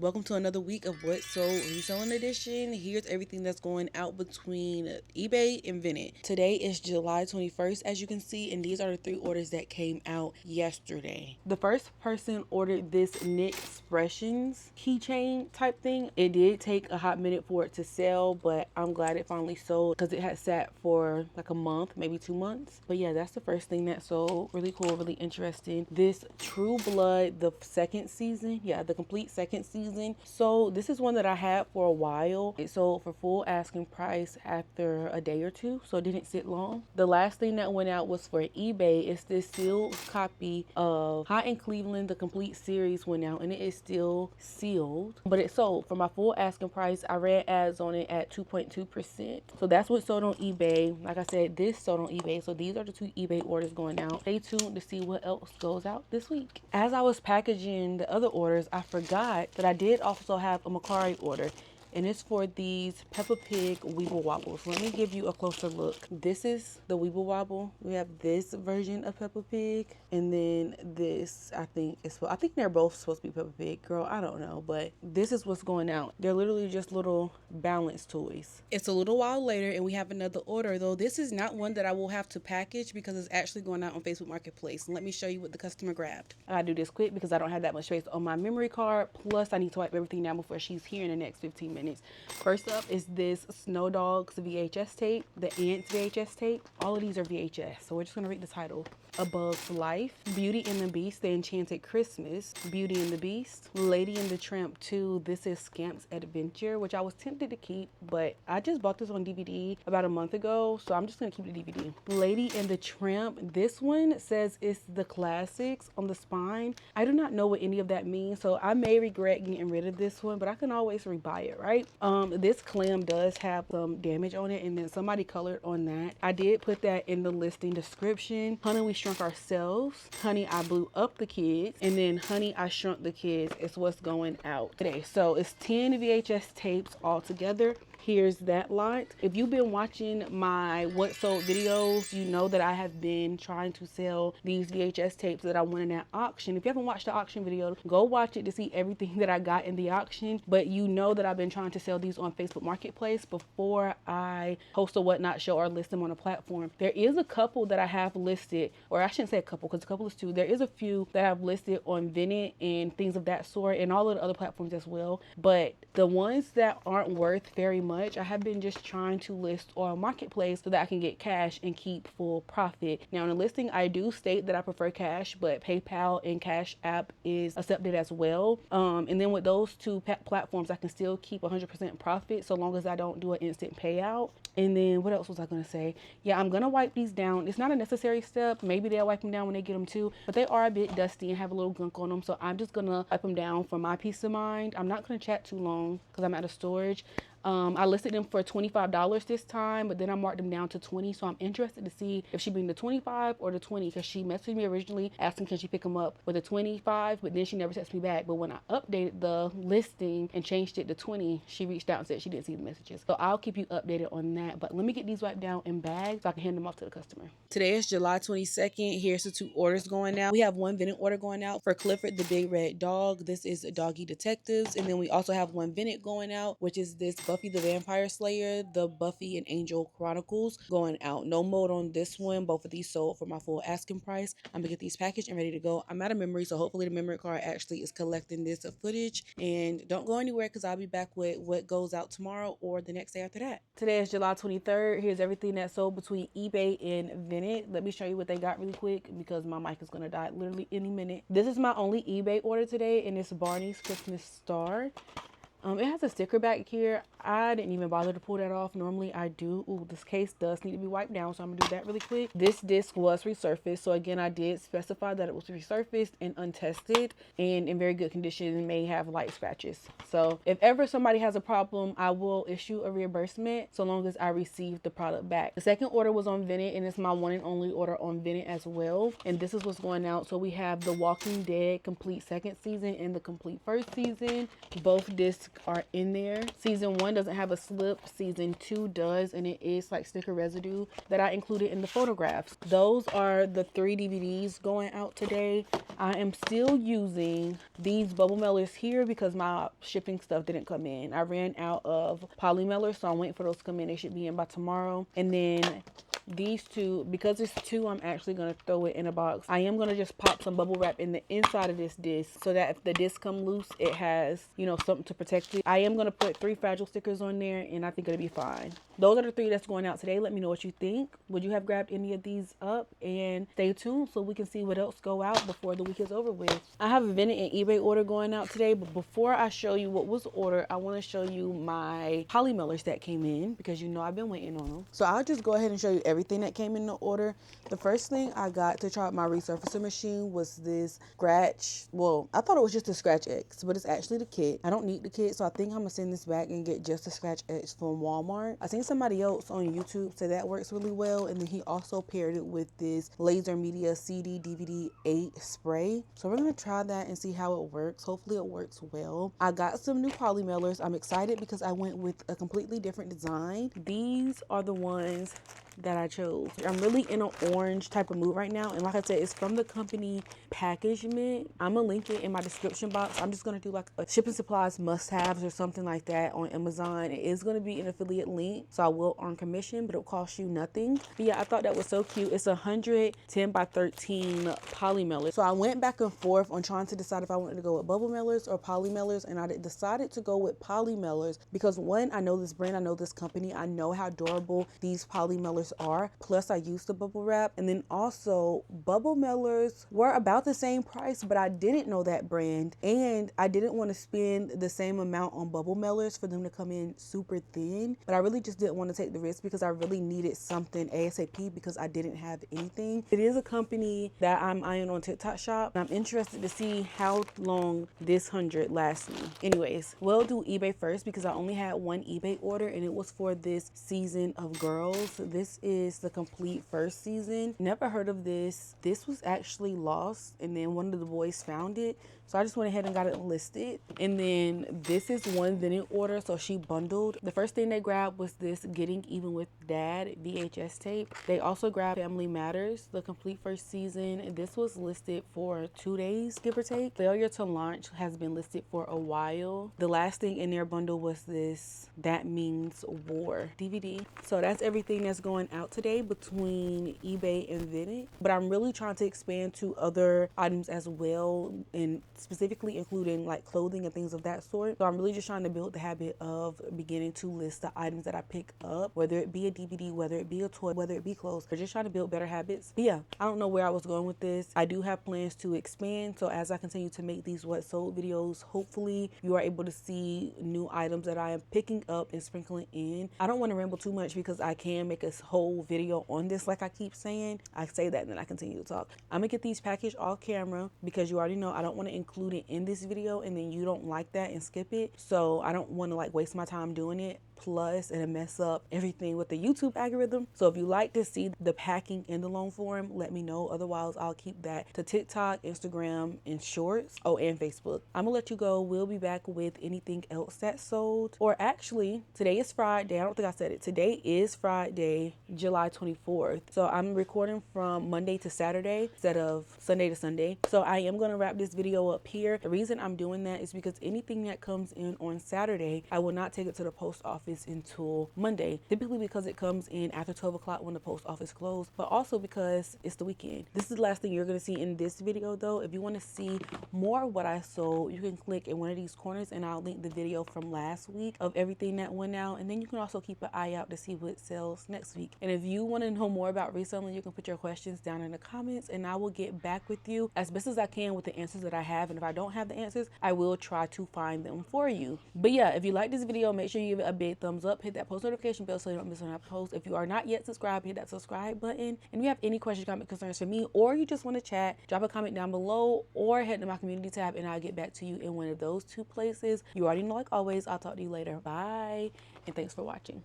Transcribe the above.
Welcome to another week of What Sold Reselling Edition. Here's everything that's going out between eBay and Vinted. Today is July 21st, as you can see, and these are the 3 orders that came out yesterday. The first person ordered this Nick Expressions keychain type thing. It did take a hot minute for it to sell, but I'm glad it finally sold because it had sat for like a month, maybe 2 months. But yeah, that's the first thing that sold. Really cool, really interesting. This True Blood, the second season, the complete second season. So this is one that I had for a while. It sold for full asking price after a day or two, so it didn't sit long. The last thing that went out was for eBay. It's this sealed copy of Hot in Cleveland. The complete series went out and it is still sealed, but it sold for my full asking price. I ran ads on it at 2.2%. So that's what sold on eBay. Like I said, this sold on eBay. So these are the 2 eBay orders going out. Stay tuned to see what else goes out this week. As I was packaging the other orders, I forgot that I did also have a Macari order, and it's for these Peppa Pig Weeble Wobbles. Let me give you a closer look. This is the Weeble Wobble. We have this version of Peppa Pig, and then this, I think they're both supposed to be Peppa Pig. Girl, I don't know, but this is what's going out. They're literally just little balance toys. It's a little while later, and we have another order, though this is not one that I will have to package because it's actually going out on Facebook Marketplace. And let me show you what the customer grabbed. I gotta do this quick because I don't have that much space on my memory card. Plus, I need to wipe everything down before she's here in the next 15 minutes. First up is this Snow Dogs VHS tape, the Ants VHS tape. All of these are VHS, so we're just gonna read the title. A Bug's Life, Beauty and the Beast, The Enchanted Christmas, Beauty and the Beast, Lady and the Tramp 2, This is Scamp's Adventure, which I was tempted to keep, but I just bought this on DVD about a month ago, so I'm just gonna keep the DVD. Lady and the Tramp, this one says it's the classics on the spine. I do not know what any of that means, so I may regret getting rid of this one, but I can always rebuy it, right? This clam does have some damage on it, and then somebody colored on that. I did put that in the listing description. Honey, we shrunk ourselves. Honey, I blew up the kids. And then Honey, I shrunk the kids is what's going out today. So it's 10 VHS tapes all together. Here's that lot. If you've been watching my What Sold videos, you know that I have been trying to sell these VHS tapes that I won in that auction. If you haven't watched the auction video, go watch it to see everything that I got in the auction. But you know that I've been trying to sell these on Facebook Marketplace before I host a Whatnot show or list them on a platform. There is a couple that I have listed, or I shouldn't say a couple because a couple is 2. There is a few that I've listed on Vinted and things of that sort and all of the other platforms as well. But the ones that aren't worth very much, I have been just trying to list on Marketplace so that I can get cash and keep full profit. Now in the listing, I do state that I prefer cash, but PayPal and Cash App is accepted as well. And then with those 2 platforms, I can still keep 100% profit so long as I don't do an instant payout. And then what else was I going to say? Yeah, I'm going to wipe these down. It's not a necessary step. Maybe they'll wipe them down when they get them too, but they are a bit dusty and have a little gunk on them. So I'm just going to wipe them down for my peace of mind. I'm not going to chat too long because I'm out of storage. I listed them for $25 this time, but then I marked them down to $20. So I'm interested to see if she bring the 25 or the 20, because she messaged me originally asking can she pick them up with the 25, but then she never texted me back. But when I updated the listing and changed it to 20, she reached out and said she didn't see the messages. So I'll keep you updated on that. But let me get these wiped down in bags so I can hand them off to the customer. Today is July 22nd. Here's the 2 orders going out. We have one Vinted order going out for Clifford the Big Red Dog. This is Doggy Detectives. And then we also have one Vinted going out, which is this Buffy the Vampire Slayer, the Buffy and Angel Chronicles going out. No mode on this one. Both of these sold for my full asking price. I'm gonna get these packaged and ready to go. I'm out of memory, so hopefully the memory card actually is collecting this footage. And don't go anywhere because I'll be back with what goes out tomorrow or the next day after that. Today is July 23rd. Here's everything that sold between eBay and Vinted. Let me show you what they got really quick because my mic is gonna die literally any minute. This is my only eBay order today, and it's Barney's Christmas Star. It has a sticker back here. I didn't even bother to pull that off. Normally I do. Ooh, this case does need to be wiped down, so I'm gonna do that really quick. This disc was resurfaced, so again I did specify that it was resurfaced and untested and in very good condition and may have light scratches. So if ever somebody has a problem, I will issue a reimbursement so long as I receive the product back. The second order was on Vinted, and it's my one and only order on Vinted as well. And this is what's going out. So we have The Walking Dead complete second season and the complete first season. Both discs are in there. Season 1 1 doesn't have a slip, season 2 does, and it is like sticker residue that I included in the photographs. Those are the 3 DVDs going out today. I am still using these bubble mailers here because my shipping stuff didn't come in. I ran out of poly mailers, so I'm waiting for those to come in. They should be in by tomorrow. And then these 2, because it's 2, I'm actually going to throw it in a box. I am going to just pop some bubble wrap in the inside of this disc so that if the disc come loose, it has, you know, something to protect it. I am going to put 3 fragile stickers on there, and I think it'll be fine. Those are the 3 that's going out today. Let me know what you think. Would you have grabbed any of these up? And stay tuned so we can see what else go out before the week is over with. I have a Vinted and eBay order going out today, but before I show you what was ordered, I want to show you my poly mailers that came in because you know I've been waiting on them. So I'll just go ahead and show you everything that came in the order. The first thing I got to try out my resurfacer machine was this scratch. Well, I thought it was just a Scratch X, but it's actually the kit. I don't need the kit, so I think I'm gonna send this back and get just a Scratch X from Walmart. I seen somebody else on YouTube say that works really well, and then he also paired it with this Laser Media CD DVD 8 spray. So we're gonna try that and see how it works. Hopefully it works well. I got some new poly mailers. I'm excited because I went with a completely different design. These are the ones that I chose. I'm really in an orange type of mood right now, and like I said, it's from the company Packagement. I'm gonna link it in my description box. I'm just gonna do like a shipping supplies must-haves or something like that on Amazon. It is gonna be an affiliate link, so I will earn commission, but it'll cost you nothing. But yeah, I thought that was so cute. It's 110 by 13 poly mailers. So I went back and forth on trying to decide if I wanted to go with bubble mailers or poly mailers, and I decided to go with poly mailers because 1, I know this brand, I know this company, I know how durable these poly mailers are. Plus I used the bubble wrap, and then also bubble mailers were about the same price, but I didn't know that brand, and I didn't want to spend the same amount on bubble mailers for them to come in super thin. But I really just didn't want to take the risk because I really needed something ASAP because I didn't have anything. It is a company that I'm eyeing on TikTok Shop, and I'm interested to see how long this 100 lasts me. Anyways, we'll do eBay first because I only had 1 eBay order, and it was for this season of Girls. This is the complete first season. Never heard of this. This was actually lost, and then one of the boys found it, so I just went ahead and got it listed. And then this is one Vinted order, so she bundled. The first thing they grabbed was this Getting Even with Dad VHS tape. They also grabbed Family Matters, the complete first season, and this was listed for 2 days, give or take. Failure to Launch has been listed for a while. The last thing in their bundle was this That Means War DVD. So that's everything that's going out today between eBay and Vinted, but I'm really trying to expand to other items as well, and specifically including like clothing and things of that sort. So I'm really just trying to build the habit of beginning to list the items that I pick up, whether it be a DVD, whether it be a toy, whether it be clothes. We're just trying to build better habits. But yeah, I don't know where I was going with this. I do have plans to expand, so as I continue to make these what sold videos, hopefully you are able to see new items that I am picking up and sprinkling in. I don't want to ramble too much because I can make a whole video on this like I keep saying. I say that and then I continue to talk. I'm gonna get these packaged off camera because you already know I don't want to include it in this video and then you don't like that and skip it. So I don't want to like waste my time doing it. Plus it'll mess up everything with the YouTube algorithm. So if you like to see the packing in the long form, let me know. Otherwise I'll keep that to TikTok, Instagram, and Shorts. Oh, and Facebook. I'm gonna let you go. We'll be back with anything else that sold. Or actually, today is Friday. I don't think I said it. Today is Friday, July 24th. So I'm recording from Monday to Saturday instead of Sunday to Sunday. So I am gonna wrap this video up here. The reason I'm doing that is because anything that comes in on Saturday, I will not take it to the post office until Monday, typically because it comes in after 12 o'clock when the post office closed, but also because it's the weekend. This is the last thing you're going to see in this video though. If you want to see more of what I sold, you can click in one of these corners and I'll link the video from last week of everything that went out, and then you can also keep an eye out to see what sells next week. And if you want to know more about reselling, you can put your questions down in the comments and I will get back with you as best as I can with the answers that I have, and if I don't have the answers, I will try to find them for you. But yeah, if you like this video, make sure you give it a big thumbs up, hit that post notification bell so you don't miss on our post. If you are not yet subscribed, hit that subscribe button. And if you have any questions, comment, concerns for me, or you just want to chat, drop a comment down below or head to my community tab and I'll get back to you in one of those two places. You already know, like always, I'll talk to you later. Bye, and thanks for watching.